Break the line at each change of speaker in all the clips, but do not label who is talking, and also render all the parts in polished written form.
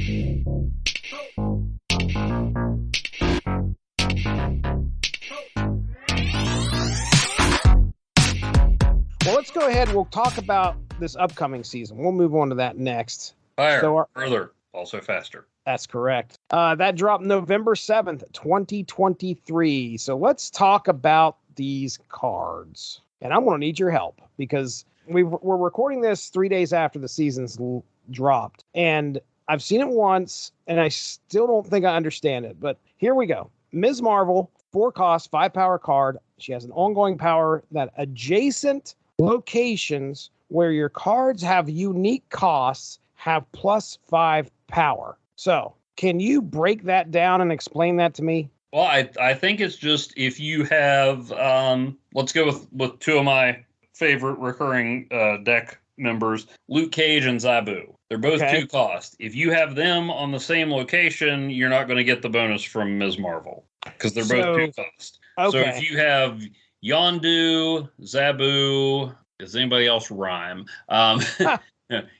Well, let's go ahead. We'll talk about this upcoming season. We'll move on to that next.
Higher, further, also faster.
That's correct. That dropped November 7th, 2023. So let's talk about these cards. And I'm going to need your help because we're recording this 3 days after the season's dropped. And I've seen it once, and I still don't think I understand it. But here we go. Ms. Marvel, 4 cost, 5 power card. She has an ongoing power that adjacent locations where your cards have unique costs have +5 power. So can you break that down and explain that to me?
Well, I think it's just if you have, let's go with 2 of my favorite recurring deck members, Luke Cage and Zabu. They're both 2 cost. If you have them on the same location, you're not going to get the bonus from Ms. Marvel because they're both 2 cost. Okay. So if you have Yondu, Zabu, does anybody else rhyme? Yondu,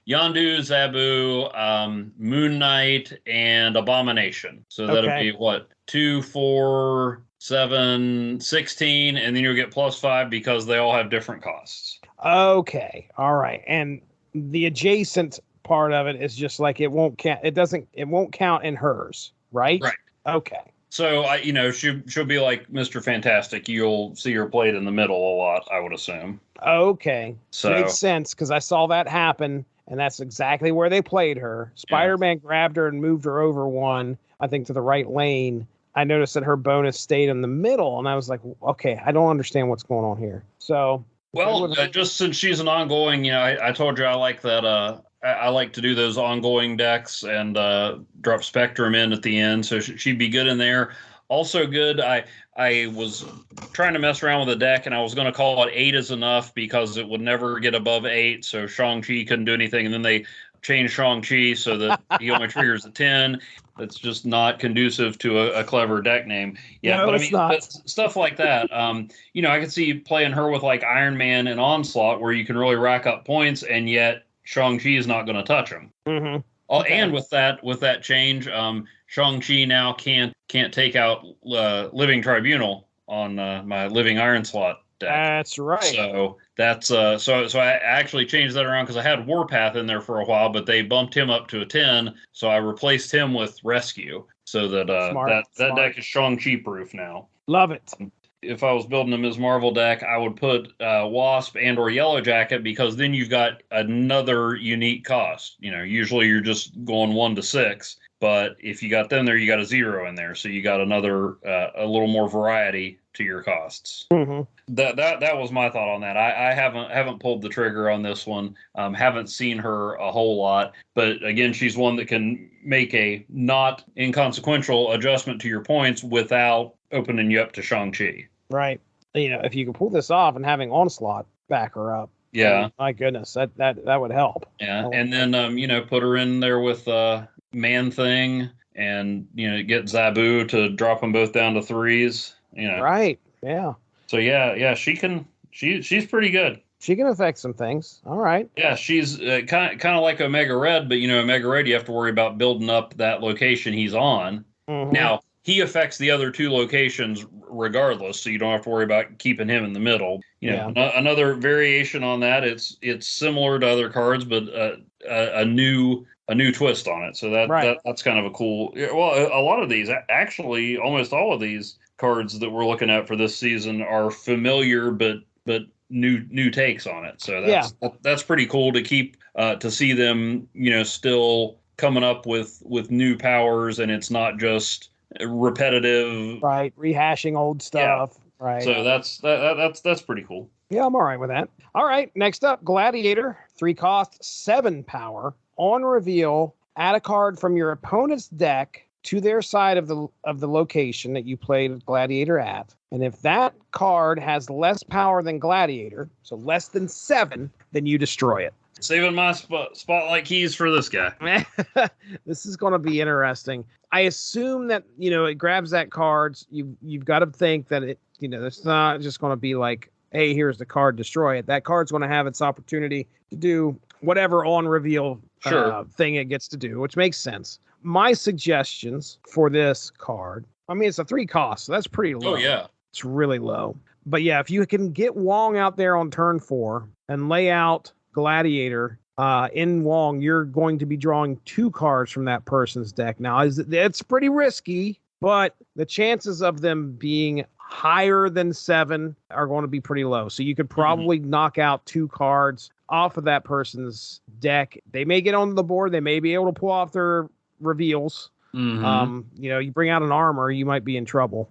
Zabu, Moon Knight, and Abomination. So that'll be what? 2, 4, 7, 16, and then you'll get +5 because they all have different costs.
Okay. All right. And the adjacent part of it is just like it won't count. It won't count in hers, right?
Right.
Okay.
So she'll be like Mr. Fantastic. You'll see her played in the middle a lot, I would assume.
Okay.
So
makes sense because I saw that happen, and that's exactly where they played her. Spider-Man grabbed her and moved her over one, I think, to the right lane. I noticed that her bonus stayed in the middle, and I was like, okay, I don't understand what's going on here. So,
well, just since she's an ongoing, I told you I like that. I like to do those ongoing decks and drop Spectrum in at the end, so she'd be good in there. Also good, I was trying to mess around with a deck, and I was going to call it 8 is enough because it would never get above 8, so Shang-Chi couldn't do anything, and then they changed Shang-Chi so that he only triggers at 10. That's just not conducive to a clever deck name. Yeah,
no,
but
it's not.
But stuff like that. I could see playing her with like Iron Man and Onslaught, where you can really rack up points, and yet Shang-Chi is not going to touch him.
Mm-hmm.
And with that change, Shang-Chi now can't take out Living Tribunal on my Living Iron Slot deck.
That's right.
So that's so I actually changed that around because I had Warpath in there for a while, but they bumped him up to a 10, so I replaced him with Rescue, so that that deck is Shang-Chi proof now.
Love it.
If I was building a Ms. Marvel deck, I would put Wasp and or Yellow Jacket because then you've got another unique cost. Usually you're just going 1 to 6, but if you got them there, you got a 0 in there, so you got another a little more variety to your costs.
Mm-hmm.
That was my thought on that. I haven't pulled the trigger on this one. Haven't seen her a whole lot, but again, she's one that can make a not inconsequential adjustment to your points without opening you up to Shang-Chi.
Right. If you can pull this off and having Onslaught back her up.
Yeah.
My goodness, that would help.
Yeah. And then put her in there with Man-Thing and get Zabu to drop them both down to 3s.
Right. Yeah.
So yeah, she's pretty good.
She can affect some things. All right.
Yeah, she's kind of like Omega Red, but Omega Red, you have to worry about building up that location he's on.
Mm-hmm.
Now, he affects the other 2 locations regardless, so you don't have to worry about keeping him in the middle. Another variation on that. It's similar to other cards, but a new twist on it. So that's kind of a cool. Well, a lot of these, actually, almost all of these cards that we're looking at for this season are familiar, but new takes on it. So that's pretty cool to keep to see them still coming up with new powers, and it's not just repetitive,
right? Rehashing old stuff, right?
So that's pretty cool.
Yeah, I'm all right with that. All right, next up, Gladiator, 3 cost, 7 power. On reveal, add a card from your opponent's deck to their side of the location that you played Gladiator at, and if that card has less power than Gladiator, so less than 7, then you destroy it.
Saving my spotlight keys for this guy.
This is going to be interesting. I assume that it grabs that card. You've got to think that it's not just going to be like, hey, here's the card, destroy it. That card's going to have its opportunity to do whatever on reveal thing it gets to do, which makes sense. My suggestions for this card, I mean, it's a 3 cost, so that's pretty low.
Oh, yeah.
It's really low. But yeah, if you can get Wong out there on turn 4 and lay out Gladiator in Wong, you're going to be drawing 2 cards from that person's deck. Now, it's pretty risky, but the chances of them being higher than 7 are going to be pretty low. So you could probably knock out 2 cards off of that person's deck. They may get on the board. They may be able to pull off their reveals. You bring out an armor, you might be in trouble.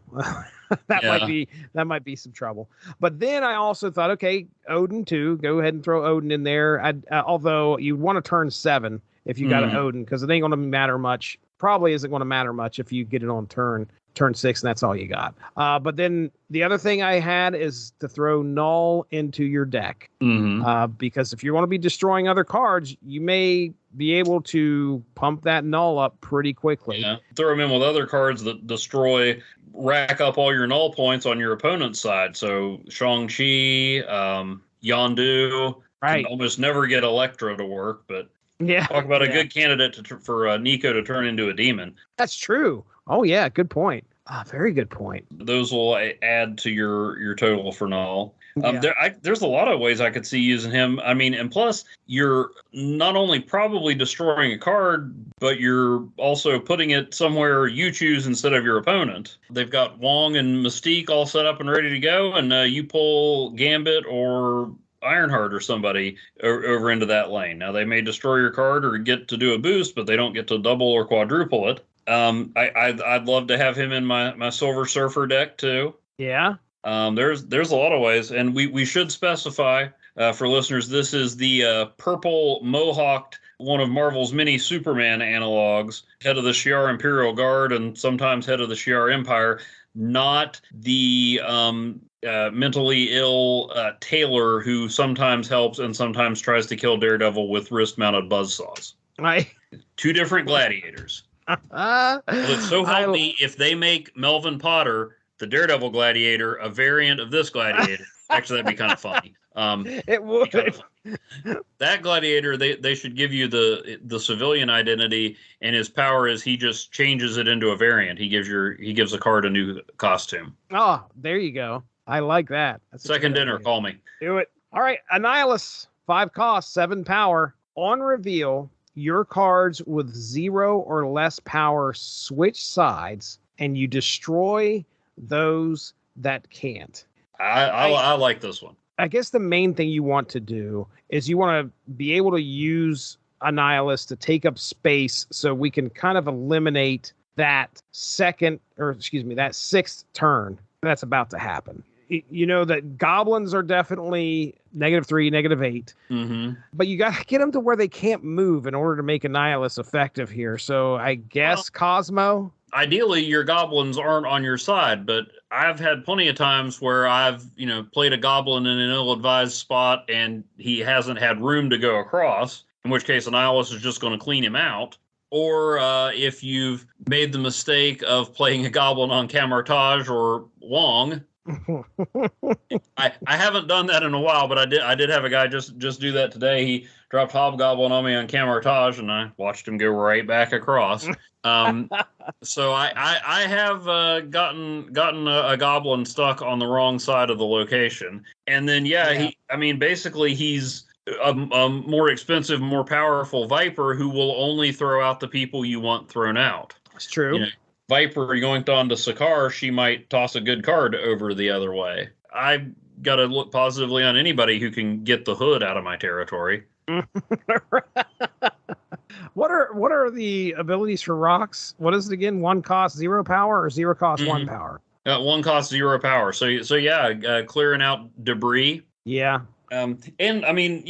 that might be some trouble. But then I also thought, okay, Odin too. Go ahead and throw Odin in there. Although you want to turn 7 if you got an Odin, because it ain't going to matter much. Probably isn't going to matter much if you get it on turn 6 and that's all you got. But then the other thing I had is to throw Null into your deck. Because if you want to be destroying other cards, you may be able to pump that Null up pretty quickly.
Yeah. Throw them in with other cards that rack up all your Null points on your opponent's side. So Shang-Chi, Yondu,
right.
Can almost never get Electro to work, but talk about a good candidate for Nico to turn into a demon.
That's true. Oh, yeah, good point. Very good point.
Those will add to your total for Null. There's a lot of ways I could see using him. I mean, and plus, you're not only probably destroying a card, but you're also putting it somewhere you choose instead of your opponent. They've got Wong and Mystique all set up and ready to go, and you pull Gambit or Ironheart or somebody over into that lane. Now, they may destroy your card or get to do a boost, but they don't get to double or quadruple it. I'd love to have him in my Silver Surfer deck too.
Yeah.
There's a lot of ways, and we should specify for listeners, this is the purple mohawked, one of Marvel's many Superman analogs, head of the Shi'ar Imperial Guard and sometimes head of the Shi'ar Empire, not the mentally ill tailor who sometimes helps and sometimes tries to kill Daredevil with wrist-mounted buzzsaws.
Right.
2 different gladiators. But so help me, if they make Melvin Potter, the Daredevil Gladiator, a variant of this Gladiator, actually that'd be kind of funny.
It would.
That Gladiator, they should give you the civilian identity, and his power is he just changes it into a variant. He gives a card a new costume.
Oh, there you go. I like that. That's
Second dinner, call me.
Do it. All right, Annihilus, 5 cost, 7 power. On reveal, your cards with 0 or less power switch sides, and you destroy those that can't.
I like this one.
I guess the main thing you want to do is you want to be able to use Annihilus to take up space so we can kind of eliminate that 6th turn that's about to happen. You know that goblins are definitely -3, -8. But you got to get them to where they can't move in order to make Annihilus effective here. So I guess Cosmo?
Ideally, your goblins aren't on your side, but I've had plenty of times where I've, played a goblin in an ill-advised spot and he hasn't had room to go across, in which case Annihilus is just going to clean him out. Or if you've made the mistake of playing a goblin on Camartage or Wong. I haven't done that in a while, but I did have a guy just do that today. He dropped Hobgoblin on me on Camartage, and I watched him go right back across. So I have gotten a goblin stuck on the wrong side of the location, and then basically he's a more expensive, more powerful Viper who will only throw out the people you want thrown out.
It's true.
Viper yoinked onto Sakaar, she might toss a good card over the other way. I got to look positively on anybody who can get the hood out of my territory.
What are the abilities for rocks? What is it again? 1 cost 0 power or 0 cost 1 power?
1 cost 0 power. So clearing out debris.
Yeah.
And I mean,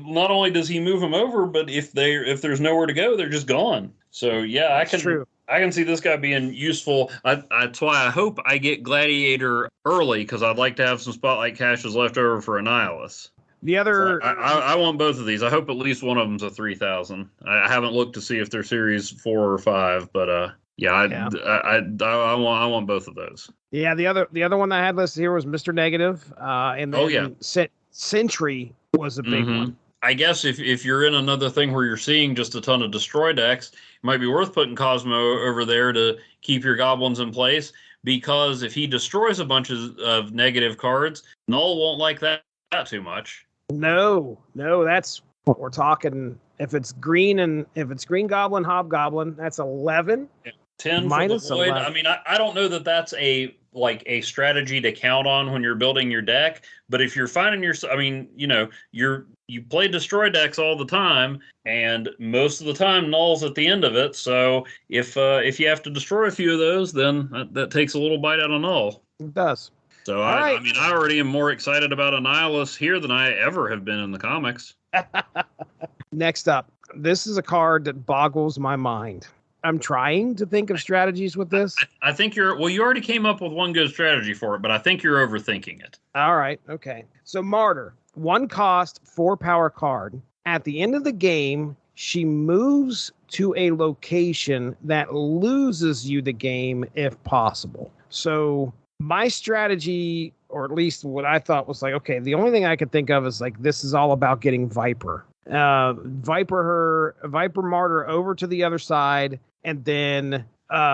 not only does he move them over, but if there's nowhere to go, they're just gone. So I can see this guy being useful. That's why I hope I get Gladiator early, because I'd like to have some Spotlight caches left over for Annihilus.
The other...
So I want both of these. I hope at least one of them's a 3,000. I haven't looked to see if they're Series 4 or 5, but I want both of those.
Yeah, the other one that I had listed here was Mr. Negative. And then Sentry was a big one.
I guess if you're in another thing where you're seeing just a ton of destroy decks, it might be worth putting Cosmo over there to keep your goblins in place, because if he destroys a bunch of negative cards, Null won't like that too much.
No, that's what we're talking. If it's green goblin, hobgoblin, that's 11.
Yeah. 10
minus
for the void.
11.
I mean, I don't know that that's a strategy to count on when you're building your deck, but if you're finding yourself, I mean, you play destroy decks all the time, and most of the time Null's at the end of it. So if you have to destroy a few of those, then that takes a little bite out of Null.
It does.
So I mean, I already am more excited about Annihilus here than I ever have been in the comics.
Next up, this is a card that boggles my mind. I'm trying to think of strategies with this.
I think you already came up with one good strategy for it, but I think you're overthinking it.
All right. Okay. So Martyr, 1 cost, 4 power card. At the end of the game, she moves to a location that loses you the game if possible. So my strategy, or at least what I thought was like, okay, the only thing I could think of is like, this is all about getting Viper. Viper Martyr over to the other side, and then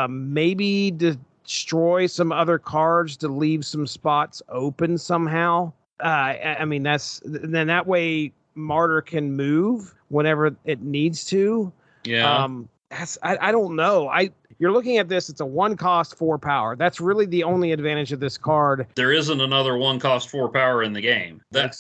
maybe destroy some other cards to leave some spots open somehow. I mean, then that way Martyr can move whenever it needs to.
Yeah.
I don't know. You're looking at this, it's a 1 cost, 4 power. That's really the only advantage of this card.
There isn't another 1 cost, 4 power in the game. That's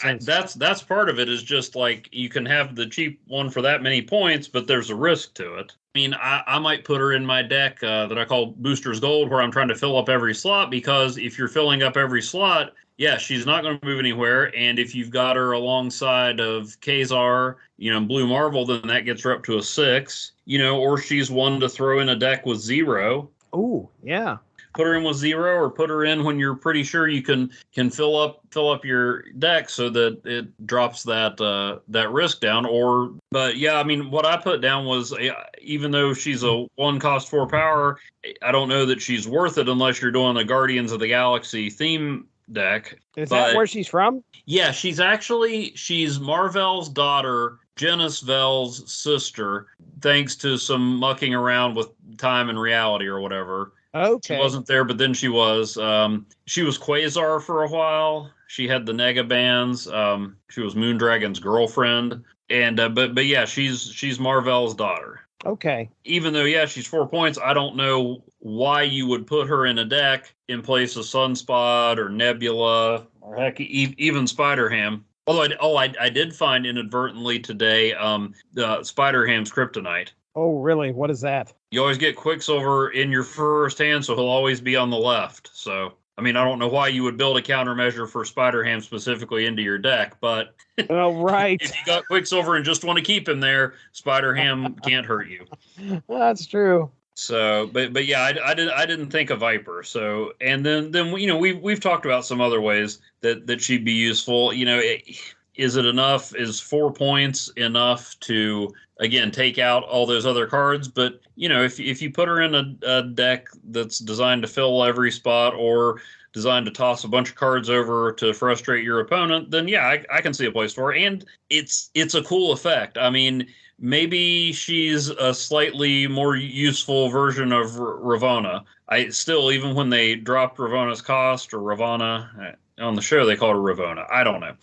part of it, is just like you can have the cheap one for that many points, but there's a risk to it. I mean, I might put her in my deck that I call Booster's Gold, where I'm trying to fill up every slot, because if you're filling up every slot, yeah, she's not going to move anywhere. And if you've got her alongside of Khazar, Blue Marvel, then that gets her up to a 6, or she's one to throw in a deck with 0.
Oh, yeah.
Put her in with 0, or put her in when you're pretty sure you can fill up your deck so that it drops that risk down. But yeah, I mean, what I put down was, even though she's a 1 cost, 4 power, I don't know that she's worth it unless you're doing the Guardians of the Galaxy theme deck.
Is that where she's from?
Yeah, she's Marvel's daughter, Janice Vel's sister, thanks to some mucking around with time and reality or whatever.
Okay.
She wasn't there, but then she was. She was Quasar for a while. She had the Nega bands. She was Moondragon's girlfriend. And but yeah, she's Marvel's daughter.
Okay.
Even though, yeah, she's 4 points, I don't know why you would put her in a deck in place of Sunspot or Nebula, or heck, even Spider-Ham. Although I did find inadvertently today Spider-Ham's Kryptonite.
Oh, really? What is that?
You always get Quicksilver in your first hand, so he'll always be on the left. So, I mean, I don't know why you would build a countermeasure for Spider-Ham specifically into your deck, but
oh, right.
If you got Quicksilver and just want to keep him there, Spider-Ham can't hurt you.
That's true.
So, but yeah, I didn't think of Viper. So, and then we've talked about some other ways that she'd be useful. Is it enough? Is 4 points enough to, again, take out all those other cards? But if you put her in a deck that's designed to fill every spot, or designed to toss a bunch of cards over to frustrate your opponent, then yeah, I can see a place for her. And it's a cool effect. I mean, maybe she's a slightly more useful version of Ravonna. Even when they dropped Ravonna's cost, or Ravonna, on the show they called her Ravonna. I don't know.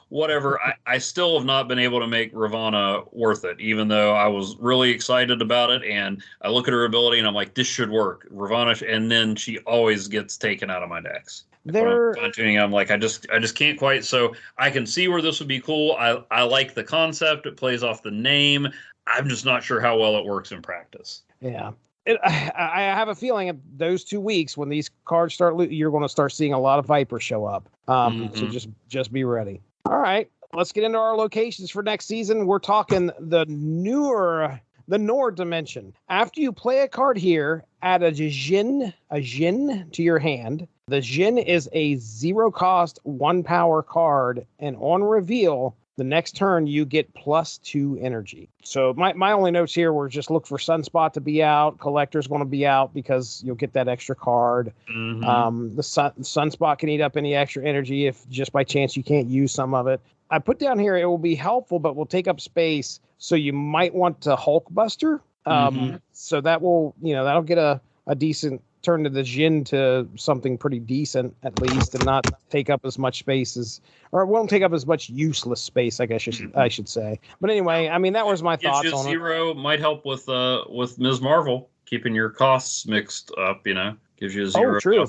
Whatever, I still have not been able to make Ravonna worth it, even though I was really excited about it. And I look at her ability and I'm like, this should work. Ravonna, and then she always gets taken out of my decks. Fine-tuning, I'm like, I just can't quite. So I can see where this would be cool. I like the concept. It plays off the name. I'm just not sure how well it works in practice.
Yeah. I have a feeling of those 2 weeks when these cards start, you're going to start seeing a lot of Viper show up. So just be ready. All right, let's get into our locations for next season. We're talking the Nord dimension. After you play a card here, add a Jin to your hand. The Jin is a 0 cost, 1 power card, and on reveal, the next turn you get +2 energy. So my only notes here were just look for Sunspot to be out. Collector's going to be out because you'll get that extra card. Mm-hmm. The Sunspot can eat up any extra energy if just by chance you can't use some of it. I put down here, it will be helpful, but will take up space. So you might want to Hulkbuster. So that will, that'll get a decent turn to the Jin to something pretty decent at least, and not take up as much space or it won't take up as much useless space, I guess I should say. But anyway, I mean, that was my thoughts on
Zero might help with Ms. Marvel, keeping your costs mixed up, gives you a zero.
True.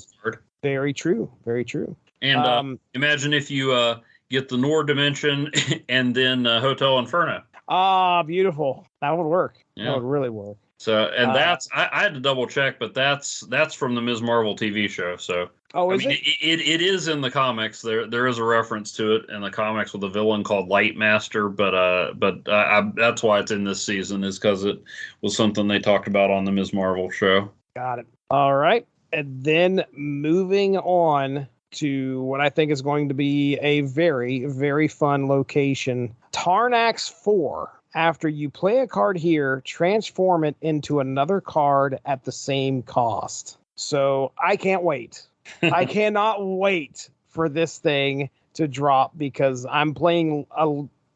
Very true. Very true.
And imagine if you get the Nord Dimension and then Hotel Inferno.
Ah, beautiful. That would work.
Yeah.
That would really work.
So, and that's I had to double check, but that's from the Ms. Marvel TV show. So,
it?
It is in the comics. There is a reference to it in the comics with a villain called Lightmaster, but that's why it's in this season, is because it was something they talked about on the Ms. Marvel show.
Got it. All right, and then moving on to what I think is going to be a very, very fun location, Tarnax 4. After you play a card here, transform it into another card at the same cost. So I can't wait. I cannot wait for this thing to drop, because I'm playing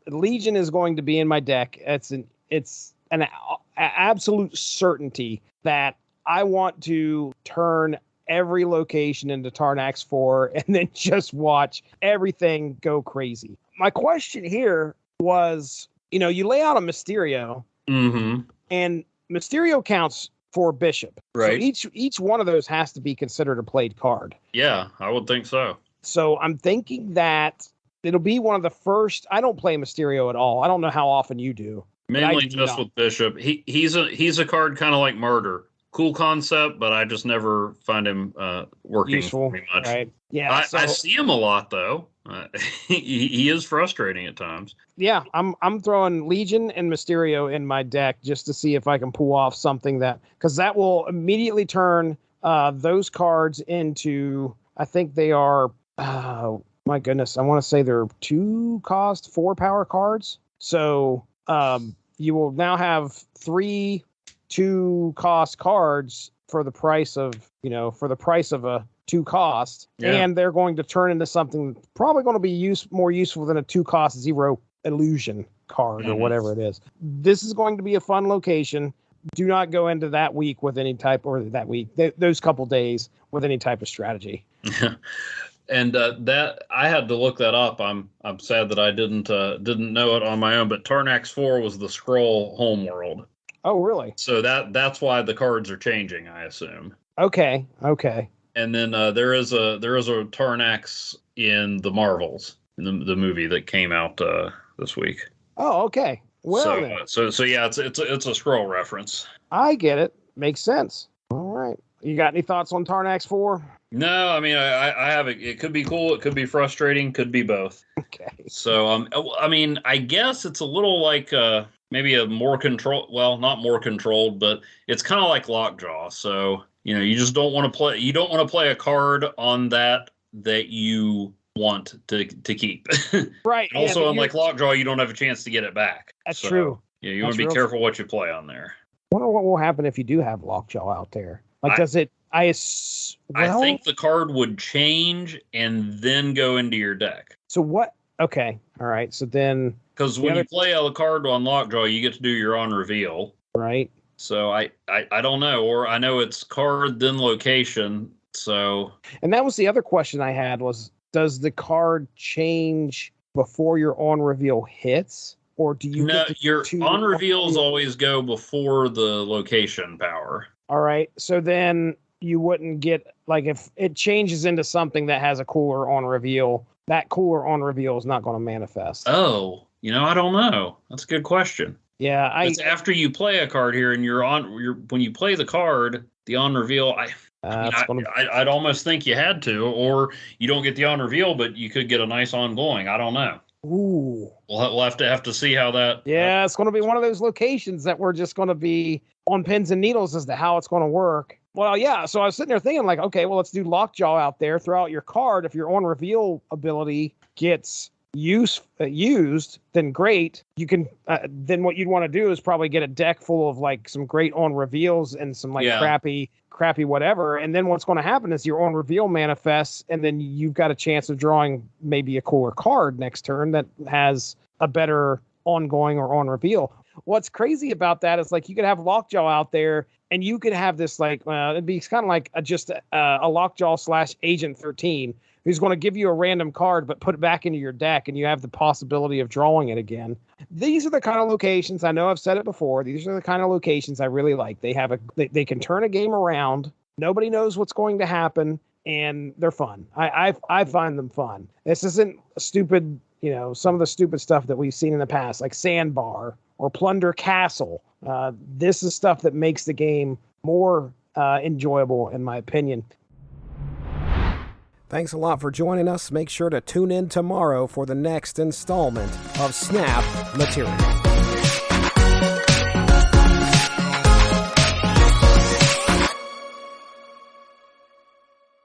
Legion is going to be in my deck. It's an absolute certainty that I want to turn every location into Tarnax 4 and then just watch everything go crazy. My question here was, you lay out a Mysterio, and Mysterio counts for Bishop.
Right.
So each one of those has to be considered a played card.
Yeah, I would think so.
So I'm thinking that it'll be one of the first. I don't play Mysterio at all. I don't know how often you do.
Mainly just with Bishop. He's a card kind of like Murder. Cool concept, but I just never find him working
useful,
very much.
Right? Yeah,
I see him a lot though. He is frustrating at times.
Yeah, I'm throwing Legion and Mysterio in my deck just to see if I can pull off something because that will immediately turn those cards into, I think they are, my goodness, I want to say they're 2-cost 4-power cards. So you will now have 3 2-cost cards for the price of a 2-cost, and they're going to turn into something that's probably going to be more useful than a 2-cost 0 illusion card or whatever it is. This is going to be a fun location. Do not go into that week with any type, or that week, those couple days with any type of strategy.
And that I had to look that up. I'm sad that I didn't know it on my own. But Tarnax 4 was the Skrull homeworld.
Oh, really?
So that's why the cards are changing, I assume.
Okay.
And then there is a Tarnax in the Marvels, in the movie that came out this week.
Oh, okay. Well,
so yeah, it's a Skrull reference.
I get it. Makes sense. All right. You got any thoughts on Tarnax 4?
No, I mean, I have it. It could be cool. It could be frustrating. Could be both.
Okay.
So, I mean, I guess it's a little like maybe a more control. Well, not more controlled, but it's kind of like Lockjaw. So, you just don't want to play. You don't want to play a card on that you want to keep.
Right.
Also, unlike Lockjaw, you don't have a chance to get it back.
That's true.
Yeah, you want to be careful what you play on there.
I wonder what will happen if you do have Lockjaw out there. Like, does it? I
think the card would change and then go into your deck.
So what? Okay, all right. So then,
because when you play a card on Lockjaw, you get to do your on reveal.
Right.
So I don't know, or I know it's card then location. So. And
that was the other question I had was, does the card change before your on reveal hits, or do you?
No, your on reveals always go before the location power.
All right. So then you wouldn't get, like, if it changes into something that has a cooler on reveal, that cooler on reveal is not going to manifest.
Oh, I don't know. That's a good question.
Yeah.
It's after you play a card here and when you play the card, the on reveal, I'd almost think you had to, or you don't get the on reveal, but you could get a nice ongoing. I don't know.
Ooh.
We'll have to see how that.
Yeah, it's going to be one of those locations that we're just going to be on pins and needles as to how it's going to work. Well, yeah. So I was sitting there thinking, like, okay, well, let's do Lockjaw out there. Throw out your card. If your on reveal ability gets used, then great. You can then what you'd want to do is probably get a deck full of like some great on reveals and some like crappy whatever. And then what's going to happen is your on reveal manifests, and then you've got a chance of drawing maybe a cooler card next turn that has a better ongoing or on reveal. What's crazy about that is like you could have Lockjaw out there, and you could have this like it'd be kind of like a Lockjaw / Agent 13 who's going to give you a random card but put it back into your deck, and you have the possibility of drawing it again. These are the kind of locations, I know I've said it before, these are the kind of locations I really like. They can turn a game around. Nobody knows what's going to happen, and they're fun. I find them fun. This isn't a stupid, some of the stupid stuff that we've seen in the past, like Sandbar or Plunder Castle. This is stuff that makes the game more enjoyable, in my opinion. Thanks a lot for joining us. Make sure to tune in tomorrow for the next installment of Snap Material.